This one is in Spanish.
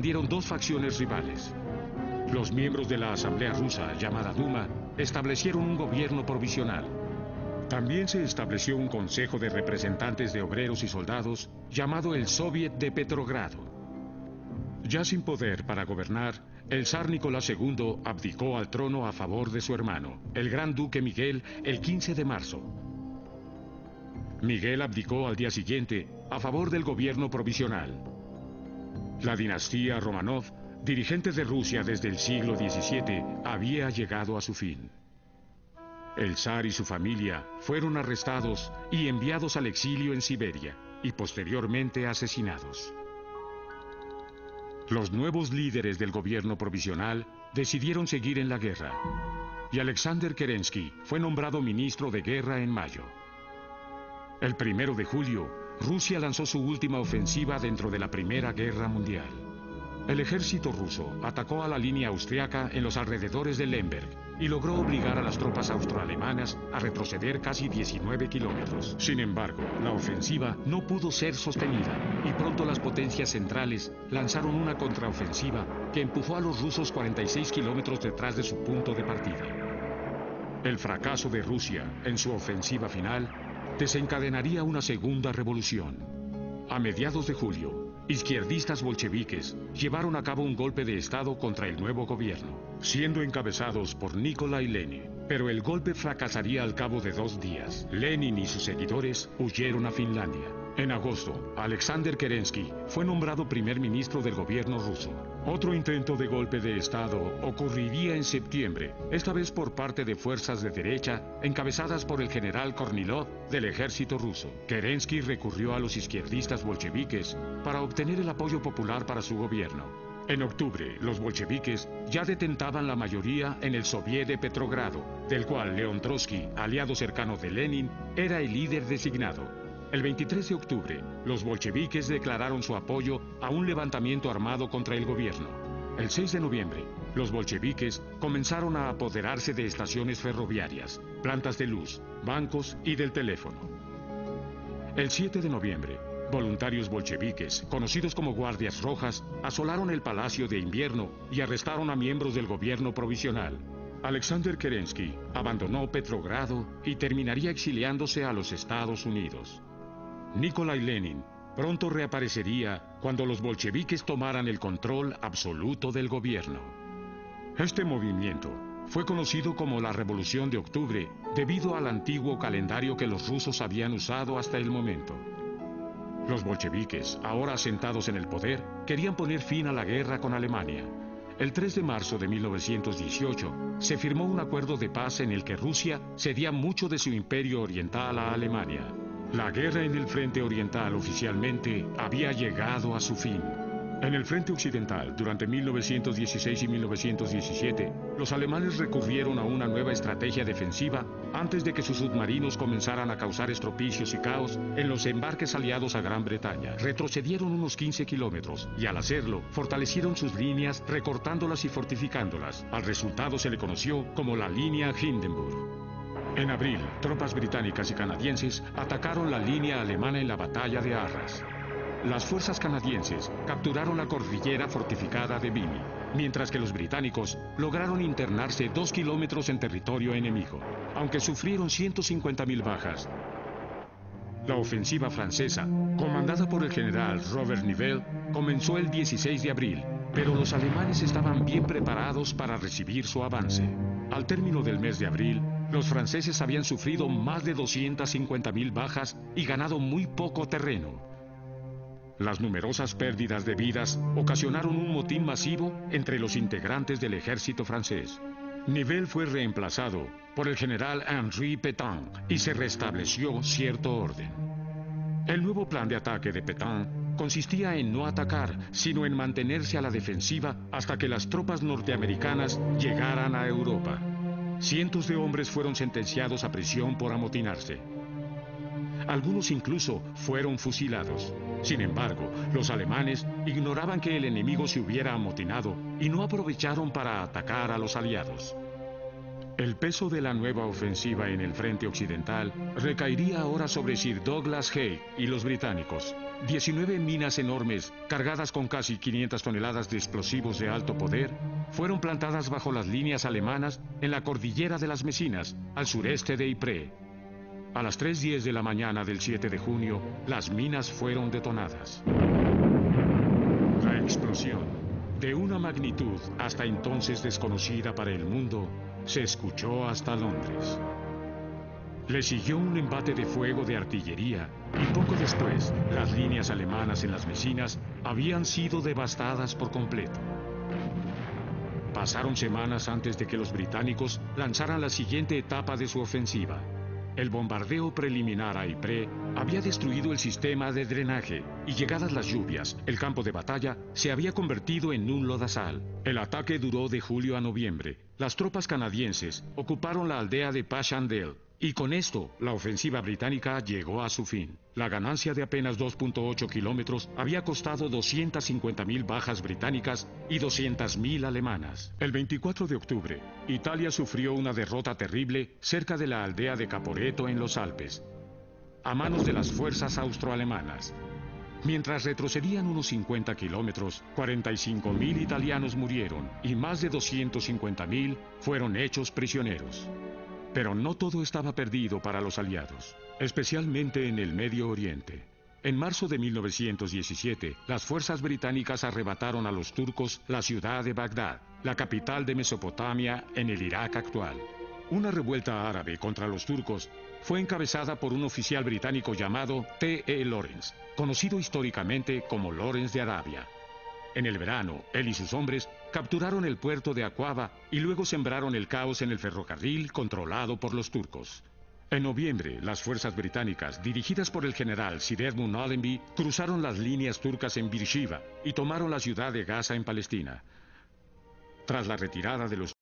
dieron dos facciones rivales. Los miembros de la Asamblea Rusa, llamada Duma, establecieron un gobierno provisional. También se estableció un consejo de representantes de obreros y soldados, llamado el Soviet de Petrogrado. Ya sin poder para gobernar, el zar Nicolás II abdicó al trono a favor de su hermano, el gran duque Miguel, el 15 de marzo. Miguel abdicó al día siguiente a favor del gobierno provisional. La dinastía Romanov, dirigente de Rusia desde el siglo XVII, había llegado a su fin. El zar y su familia fueron arrestados y enviados al exilio en Siberia, y posteriormente asesinados. Los nuevos líderes del gobierno provisional decidieron seguir en la guerra, y Alexander Kerensky fue nombrado ministro de guerra en mayo. El 1 de julio, Rusia lanzó su última ofensiva dentro de la Primera Guerra Mundial. El ejército ruso atacó a la línea austriaca en los alrededores de Lemberg y logró obligar a las tropas austroalemanas a retroceder casi 19 kilómetros. Sin embargo, la ofensiva no pudo ser sostenida y pronto las potencias centrales lanzaron una contraofensiva que empujó a los rusos 46 kilómetros detrás de su punto de partida. El fracaso de Rusia en su ofensiva final desencadenaría una segunda revolución. A mediados de julio, izquierdistas bolcheviques llevaron a cabo un golpe de Estado contra el nuevo gobierno, siendo encabezados por Nikolai Lenin. Pero el golpe fracasaría al cabo de 2 días. Lenin y sus seguidores huyeron a Finlandia. En agosto, Alexander Kerensky fue nombrado primer ministro del gobierno ruso. Otro intento de golpe de Estado ocurriría en septiembre, esta vez por parte de fuerzas de derecha encabezadas por el general Kornilov del ejército ruso. Kerensky recurrió a los izquierdistas bolcheviques para obtener el apoyo popular para su gobierno. En octubre, los bolcheviques ya detentaban la mayoría en el Soviet de Petrogrado, del cual León Trotsky, aliado cercano de Lenin, era el líder designado. El 23 de octubre, los bolcheviques declararon su apoyo a un levantamiento armado contra el gobierno. El 6 de noviembre, los bolcheviques comenzaron a apoderarse de estaciones ferroviarias, plantas de luz, bancos y del teléfono. El 7 de noviembre, voluntarios bolcheviques, conocidos como Guardias Rojas, asolaron el Palacio de Invierno y arrestaron a miembros del gobierno provisional. Alexander Kerensky abandonó Petrogrado y terminaría exiliándose a los Estados Unidos. Nikolai Lenin pronto reaparecería cuando los bolcheviques tomaran el control absoluto del gobierno. Este movimiento fue conocido como la Revolución de Octubre debido al antiguo calendario que los rusos habían usado hasta el momento. Los bolcheviques, ahora asentados en el poder, querían poner fin a la guerra con Alemania. El 3 de marzo de 1918 se firmó un acuerdo de paz en el que Rusia cedía mucho de su imperio oriental a Alemania. La guerra en el frente oriental oficialmente había llegado a su fin. En el frente occidental, durante 1916 y 1917, los alemanes recurrieron a una nueva estrategia defensiva antes de que sus submarinos comenzaran a causar estropicios y caos en los embarques aliados a Gran Bretaña. Retrocedieron unos 15 kilómetros y al hacerlo, fortalecieron sus líneas recortándolas y fortificándolas. Al resultado se le conoció como la línea Hindenburg. En abril, tropas británicas y canadienses atacaron la línea alemana en la batalla de Arras. Las fuerzas canadienses capturaron la cordillera fortificada de Vimy, mientras que los británicos lograron internarse 2 kilómetros en territorio enemigo, aunque sufrieron 150.000 bajas. La ofensiva francesa, comandada por el general Robert Nivelle, comenzó el 16 de abril, pero los alemanes estaban bien preparados para recibir su avance. Al término del mes de abril, los franceses habían sufrido más de 250.000 bajas y ganado muy poco terreno. Las numerosas pérdidas de vidas ocasionaron un motín masivo entre los integrantes del ejército francés. Nivelle fue reemplazado por el general Henri Pétain y se restableció cierto orden. El nuevo plan de ataque de Pétain consistía en no atacar, sino en mantenerse a la defensiva hasta que las tropas norteamericanas llegaran a Europa. Cientos de hombres fueron sentenciados a prisión por amotinarse. Algunos incluso fueron fusilados. Sin embargo, los alemanes ignoraban que el enemigo se hubiera amotinado y no aprovecharon para atacar a los aliados. El peso de la nueva ofensiva en el frente occidental recaería ahora sobre Sir Douglas Haig y los británicos. 19 minas enormes, cargadas con casi 500 toneladas de explosivos de alto poder, fueron plantadas bajo las líneas alemanas en la cordillera de las Mesinas, al sureste de Ypres. A las 3:10 de la mañana del 7 de junio, las minas fueron detonadas. La explosión, de una magnitud hasta entonces desconocida para el mundo, se escuchó hasta Londres. Le siguió un embate de fuego de artillería y poco después las líneas alemanas en las Mesinas habían sido devastadas por completo. Pasaron semanas antes de que los británicos lanzaran la siguiente etapa de su ofensiva. El bombardeo preliminar a Ypres había destruido el sistema de drenaje y, llegadas las lluvias, el campo de batalla se había convertido en un lodazal. El ataque duró de julio a noviembre. Las tropas canadienses ocuparon la aldea de Passchendaele y con esto la ofensiva británica llegó a su fin. La ganancia de apenas 2.8 kilómetros había costado 250.000 bajas británicas y 200.000 alemanas. El 24 de octubre, Italia sufrió una derrota terrible cerca de la aldea de Caporetto en los Alpes, a manos de las fuerzas austroalemanas. Mientras retrocedían unos 50 kilómetros, 45.000 italianos murieron y más de 250.000 fueron hechos prisioneros. Pero no todo estaba perdido para los aliados, especialmente en el Medio Oriente. En marzo de 1917, las fuerzas británicas arrebataron a los turcos la ciudad de Bagdad, la capital de Mesopotamia en el Irak actual. Una revuelta árabe contra los turcos fue encabezada por un oficial británico llamado T.E. Lawrence, conocido históricamente como Lawrence de Arabia. En el verano, él y sus hombres capturaron el puerto de Aqaba y luego sembraron el caos en el ferrocarril controlado por los turcos. En noviembre, las fuerzas británicas, dirigidas por el general Sir Edmund Allenby, cruzaron las líneas turcas en Beersheba y tomaron la ciudad de Gaza en Palestina. Tras la retirada de los